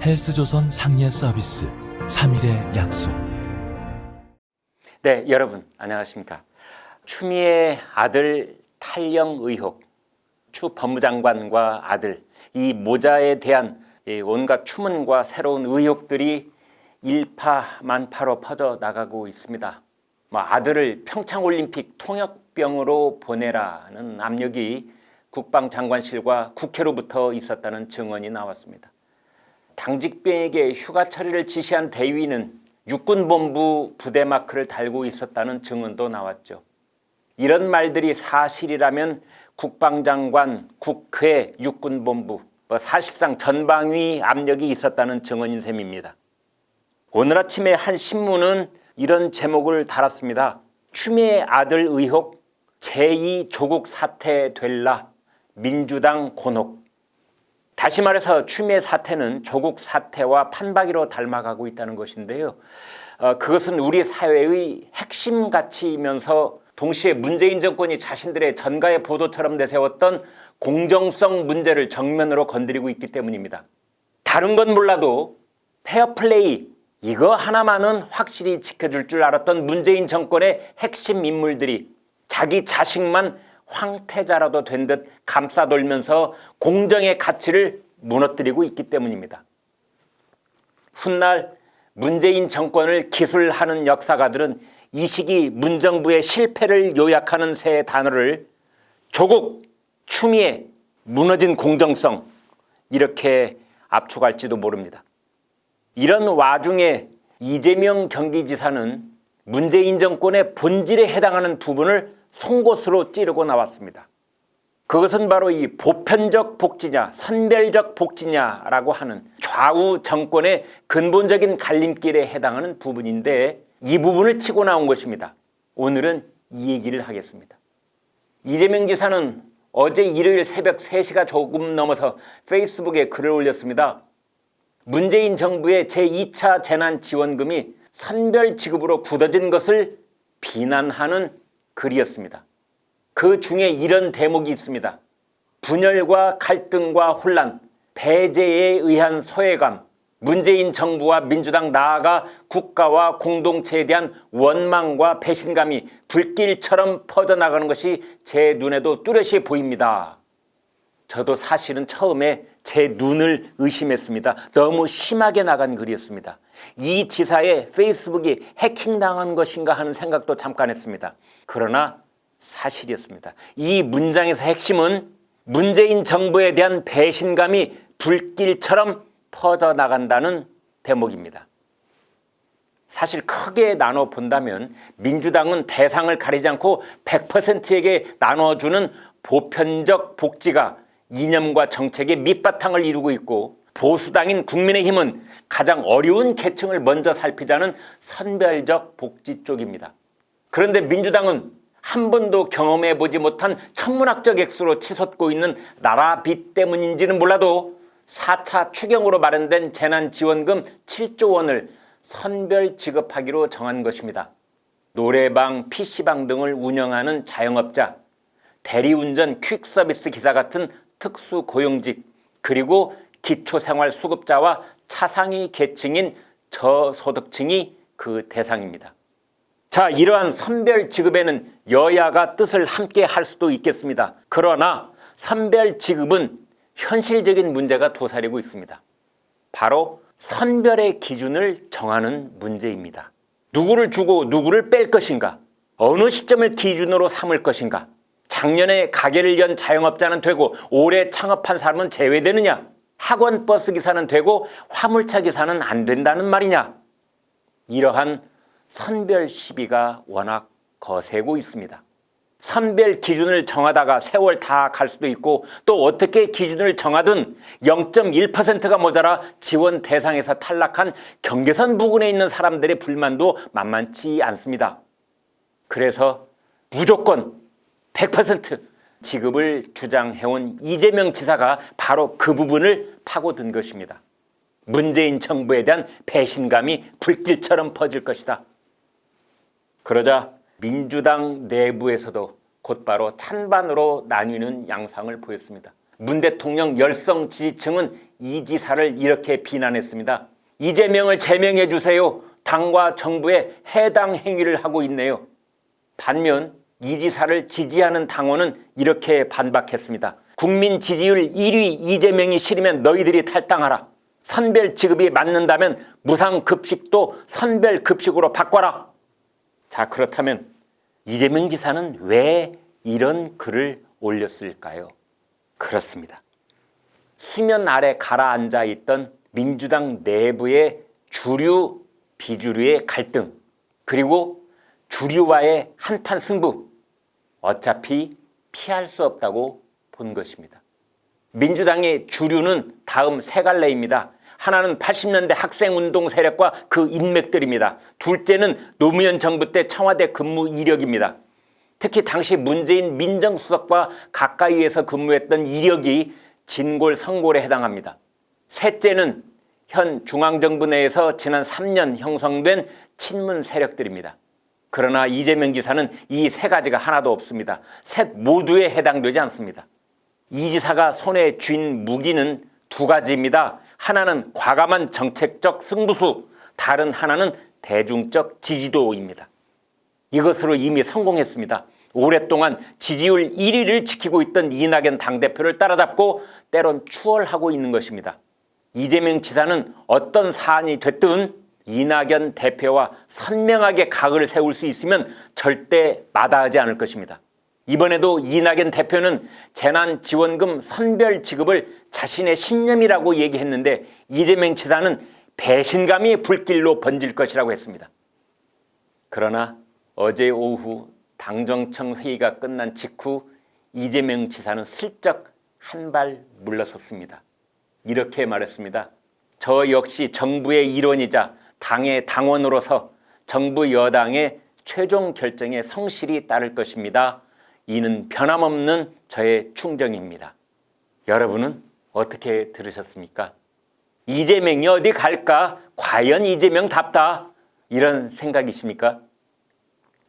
헬스조선 상례 서비스 3일의 약속. 네, 여러분 안녕하십니까. 추미애 아들 탈영 의혹, 추 법무장관과 아들 이 모자에 대한 온갖 추문과 새로운 의혹들이 일파만파로 퍼져나가고 있습니다. 아들을 평창올림픽 통역병으로 보내라는 압력이 국방장관실과 국회로부터 있었다는 증언이 나왔습니다. 당직병에게 휴가 처리를 지시한 대위는 육군본부 부대 마크를 달고 있었다는 증언도 나왔죠. 이런 말들이 사실이라면 국방장관, 국회, 육군본부, 사실상 전방위 압력이 있었다는 증언인 셈입니다. 오늘 아침에 한 신문은 이런 제목을 달았습니다. 추미애 아들 의혹, 제2 조국 사태 될라, 민주당 곤혹. 다시 말해서 추미애 사태는 조국 사태와 판박이로 닮아가고 있다는 것인데요. 그것은 우리 사회의 핵심 가치이면서 동시에 문재인 정권이 자신들의 전가의 보도처럼 내세웠던 공정성 문제를 정면으로 건드리고 있기 때문입니다. 다른 건 몰라도 페어플레이 이거 하나만은 확실히 지켜줄 줄 알았던 문재인 정권의 핵심 인물들이 자기 자식만 황태자라도 된 듯 감싸돌면서 공정의 가치를 무너뜨리고 있기 때문입니다. 훗날 문재인 정권을 기술하는 역사가들은 이 시기 문정부의 실패를 요약하는 세 단어를 조국, 추미애, 무너진 공정성 이렇게 압축할지도 모릅니다. 이런 와중에 이재명 경기지사는 문재인 정권의 본질에 해당하는 부분을 송곳으로 찌르고 나왔습니다. 그것은 바로 이 보편적 복지냐 선별적 복지냐라고 하는 좌우 정권의 근본적인 갈림길에 해당하는 부분인데 이 부분을 치고 나온 것입니다. 오늘은 이 얘기를 하겠습니다. 이재명 지사는 어제 일요일 새벽 3시가 조금 넘어서 페이스북에 글을 올렸습니다. 문재인 정부의 제2차 재난지원금이 선별 지급으로 굳어진 것을 비난하는 글이었습니다. 그 중에 이런 대목이 있습니다. 분열과 갈등과 혼란, 배제에 의한 소외감, 문재인 정부와 민주당 나아가 국가와 공동체에 대한 원망과 배신감이 불길처럼 퍼져나가는 것이 제 눈에도 뚜렷이 보입니다. 저도 사실은 처음에 제 눈을 의심했습니다. 너무 심하게 나간 글이었습니다. 이 지사의 페이스북이 해킹당한 것인가 하는 생각도 잠깐 했습니다. 그러나 사실이었습니다. 이 문장에서 핵심은 문재인 정부에 대한 배신감이 불길처럼 퍼져나간다는 대목입니다. 사실 크게 나눠 본다면 민주당은 대상을 가리지 않고 100%에게 나눠주는 보편적 복지가 이념과 정책의 밑바탕을 이루고 있고 보수당인 국민의힘은 가장 어려운 계층을 먼저 살피자는 선별적 복지 쪽입니다. 그런데 민주당은 한 번도 경험해보지 못한 천문학적 액수로 치솟고 있는 나라 빚 때문인지는 몰라도 4차 추경으로 마련된 재난지원금 7조 원을 선별 지급하기로 정한 것입니다. 노래방, PC방 등을 운영하는 자영업자, 대리운전 퀵서비스 기사 같은 특수고용직, 그리고 기초생활수급자와 차상위 계층인 저소득층이 그 대상입니다. 자, 이러한 선별 지급에는 여야가 뜻을 함께 할 수도 있겠습니다. 그러나 선별 지급은 현실적인 문제가 도사리고 있습니다. 바로 선별의 기준을 정하는 문제입니다. 누구를 주고 누구를 뺄 것인가? 어느 시점을 기준으로 삼을 것인가? 작년에 가게를 연 자영업자는 되고 올해 창업한 사람은 제외되느냐? 학원 버스 기사는 되고 화물차 기사는 안 된다는 말이냐? 이러한 선별 시비가 워낙 거세고 있습니다. 선별 기준을 정하다가 세월 다 갈 수도 있고 또 어떻게 기준을 정하든 0.1%가 모자라 지원 대상에서 탈락한 경계선 부근에 있는 사람들의 불만도 만만치 않습니다. 그래서 무조건 100% 지급을 주장해온 이재명 지사가 바로 그 부분을 파고든 것입니다. 문재인 정부에 대한 배신감이 불길처럼 퍼질 것이다. 그러자 민주당 내부에서도 곧바로 찬반으로 나뉘는 양상을 보였습니다. 문 대통령 열성 지지층은 이 지사를 이렇게 비난했습니다. 이재명을 제명해 주세요. 당과 정부에 해당 행위를 하고 있네요. 반면 이 지사를 지지하는 당원은 이렇게 반박했습니다. 국민 지지율 1위 이재명이 싫으면 너희들이 탈당하라. 선별 지급이 맞는다면 무상급식도 선별급식으로 바꿔라. 자, 그렇다면 이재명 지사는 왜 이런 글을 올렸을까요? 그렇습니다. 수면 아래 가라앉아 있던 민주당 내부의 주류, 비주류의 갈등, 그리고 주류와의 한판 승부, 어차피 피할 수 없다고 본 것입니다. 민주당의 주류는 다음 세 갈래입니다. 하나는 80년대 학생운동 세력과 그 인맥들입니다. 둘째는 노무현 정부 때 청와대 근무 이력입니다. 특히 당시 문재인 민정수석과 가까이에서 근무했던 이력이 진골성골에 해당합니다. 셋째는 현 중앙정부 내에서 지난 3년 형성된 친문 세력들입니다. 그러나 이재명 지사는 이 세 가지가 하나도 없습니다. 셋 모두에 해당되지 않습니다. 이 지사가 손에 쥔 무기는 두 가지입니다. 하나는 과감한 정책적 승부수, 다른 하나는 대중적 지지도입니다. 이것으로 이미 성공했습니다. 오랫동안 지지율 1위를 지키고 있던 이낙연 당대표를 따라잡고 때론 추월하고 있는 것입니다. 이재명 지사는 어떤 사안이 됐든 이낙연 대표와 선명하게 각을 세울 수 있으면 절대 마다하지 않을 것입니다. 이번에도 이낙연 대표는 재난지원금 선별 지급을 자신의 신념이라고 얘기했는데 이재명 지사는 배신감이 불길로 번질 것이라고 했습니다. 그러나 어제 오후 당정청 회의가 끝난 직후 이재명 지사는 슬쩍 한 발 물러섰습니다. 이렇게 말했습니다. 저 역시 정부의 일원이자 당의 당원으로서 정부 여당의 최종 결정에 성실히 따를 것입니다. 이는 변함없는 저의 충정입니다. 여러분은 어떻게 들으셨습니까? 이재명이 어디 갈까? 과연 이재명답다. 이런 생각이십니까?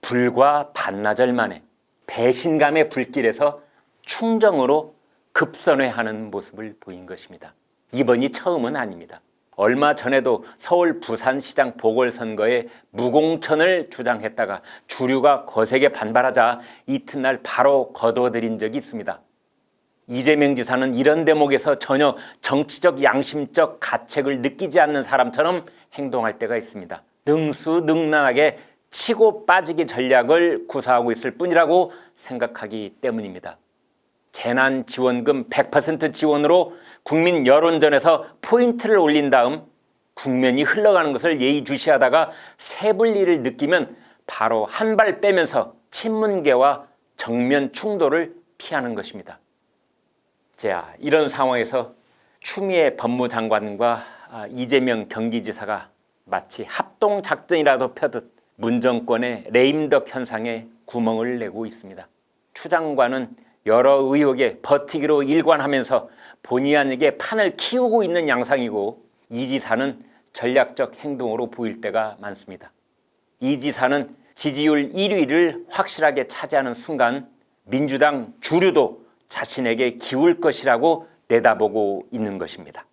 불과 반나절 만에 배신감의 불길에서 충정으로 급선회하는 모습을 보인 것입니다. 이번이 처음은 아닙니다. 얼마 전에도 서울 부산시장 보궐선거에 무공천을 주장했다가 주류가 거세게 반발하자 이튿날 바로 거둬들인 적이 있습니다. 이재명 지사는 이런 대목에서 전혀 정치적 양심적 가책을 느끼지 않는 사람처럼 행동할 때가 있습니다. 능수능란하게 치고 빠지기 전략을 구사하고 있을 뿐이라고 생각하기 때문입니다. 재난지원금 100% 지원으로 국민 여론전에서 포인트를 올린 다음 국면이 흘러가는 것을 예의주시하다가 새불리를 느끼면 바로 한 발 빼면서 친문계와 정면 충돌을 피하는 것입니다. 자, 이런 상황에서 추미애 법무장관과 이재명 경기지사가 마치 합동작전이라도 펴듯 문정권의 레임덕 현상에 구멍을 내고 있습니다. 추 장관은 여러 의혹에 버티기로 일관하면서 본의 아니게 판을 키우고 있는 양상이고 이 지사는 전략적 행동으로 보일 때가 많습니다. 이 지사는 지지율 1위를 확실하게 차지하는 순간 민주당 주류도 자신에게 기울 것이라고 내다보고 있는 것입니다.